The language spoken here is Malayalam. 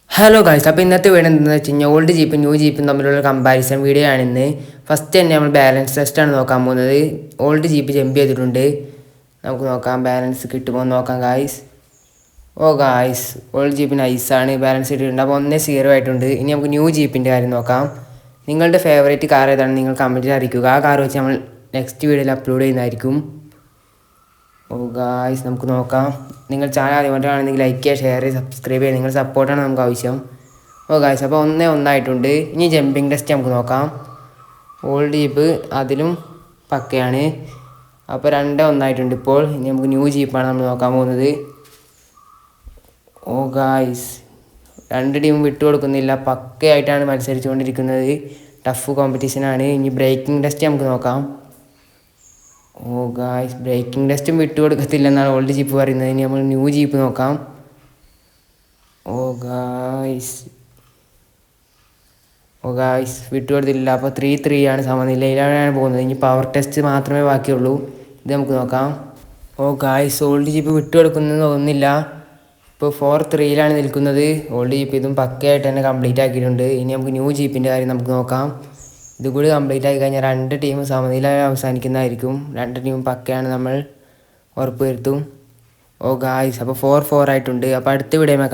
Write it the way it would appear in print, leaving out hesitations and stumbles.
ഹലോ ഗായ്സ്, അപ്പോൾ ഇന്നത്തെ വീഡിയോ എന്താണെന്ന് വെച്ച് കഴിഞ്ഞാൽ ഓൾഡ് ജീപ്പും ന്യൂ ജീപ്പും തമ്മിലുള്ള കമ്പാരിസൺ വീഡിയോ ആണ് ഇന്ന്. ഫസ്റ്റ് തന്നെ നമ്മൾ ബാലൻസ് ടെസ്റ്റാണ് നോക്കാൻ പോകുന്നത്. ഓൾഡ് ജീപ്പ് ജമ്പ് ചെയ്തിട്ടുണ്ട്. നമുക്ക് നോക്കാം ബാലൻസ് കിട്ടുമോ എന്ന് നോക്കാം ഗായ്സ്. ഓ ഗായ്സ്, ഓൾഡ് ജീപ്പിന് ഐസാണ്, ബാലൻസ് ഇട്ടിട്ടുണ്ട്. അപ്പോൾ 1-0 ആയിട്ടുണ്ട്. ഇനി നമുക്ക് ന്യൂ ജീപ്പിൻ്റെ കാര്യം നോക്കാം. നിങ്ങളുടെ ഫേവറേറ്റ് കാർ ഏതാണ് നിങ്ങൾ കമൻറ്റിൽ അറിയിക്കുക. ആ കാർ വെച്ച് നമ്മൾ നെക്സ്റ്റ് വീഡിയോയിൽ അപ്ലോഡ് ചെയ്യുന്നതായിരിക്കും. ഓ ഗായ്സ്, നമുക്ക് നോക്കാം. നിങ്ങൾ ചാനൽ ആദ്യമായിട്ടാണെങ്കിൽ ലൈക്ക് ചെയ്യുക, ഷെയർ ചെയ്യുക, സബ്സ്ക്രൈബ് ചെയ്യുക. നിങ്ങൾ സപ്പോർട്ടാണ് നമുക്ക് ആവശ്യം. ഓ ഗായ്സ്, അപ്പോൾ 1-1 ആയിട്ടുണ്ട്. ഇനി ജമ്പിങ് ടെസ്റ്റ് നമുക്ക് നോക്കാം. ഓൾഡ് ജീപ്പ് അതിലും പക്കയാണ്. അപ്പോൾ 2-1 ആയിട്ടുണ്ട് ഇപ്പോൾ. ഇനി നമുക്ക് ന്യൂ ജീപ്പാണ് നമ്മൾ നോക്കാൻ പോകുന്നത്. ഓ ഗായ്സ്, രണ്ട് ടീമും വിട്ടുകൊടുക്കുന്നില്ല, പക്കയായിട്ടാണ് മത്സരിച്ചുകൊണ്ടിരിക്കുന്നത്. ടഫ് കോമ്പറ്റീഷനാണ്. ഇനി ബ്രേക്കിംഗ് ടെസ്റ്റ് നമുക്ക് നോക്കാം. ഓ ഗായ്സ്, ബ്രേക്കിംഗ് ടെസ്റ്റും വിട്ടുകൊടുക്കത്തില്ലെന്നാണ് ഓൾഡ് ജീപ്പ് പറയുന്നത്. ഇനി നമ്മൾ ന്യൂ ജീപ്പ് നോക്കാം. ഓ ഗായ്സ് വിട്ടുകൊടുത്തില്ല. അപ്പോൾ 3-3 ആണ്, സമനിലയിലാണ് പോകുന്നത്. ഇനി പവർ ടെസ്റ്റ് മാത്രമേ ബാക്കിയുള്ളൂ. ഇത് നമുക്ക് നോക്കാം. ഓ ഗായ്സ്, ഓൾഡ് ജീപ്പ് വിട്ടുകൊടുക്കുന്നത് തോന്നുന്നില്ല. ഇപ്പോൾ 4-3 നിൽക്കുന്നത്. ഓൾഡ് ജീപ്പ് ഇതും പക്കയായിട്ട് തന്നെ കംപ്ലീറ്റ് ആക്കിയിട്ടുണ്ട്. ഇനി നമുക്ക് ന്യൂ ജീപ്പിൻ്റെ കാര്യം നമുക്ക് നോക്കാം. ഇതുകൂടി കംപ്ലീറ്റ് ആക്കി കഴിഞ്ഞാൽ 2 ടീമും സമനില അവസാനിക്കുന്നതായിരിക്കും. 2 ടീമും പക്കയാണ് നമ്മൾ ഉറപ്പ് വരുത്തും. ഓ ഗായ്സ്, അപ്പോൾ 4-4 ആയിട്ടുണ്ട്. അപ്പോൾ അടുത്ത വീഡിയോയിൽ കാണാം.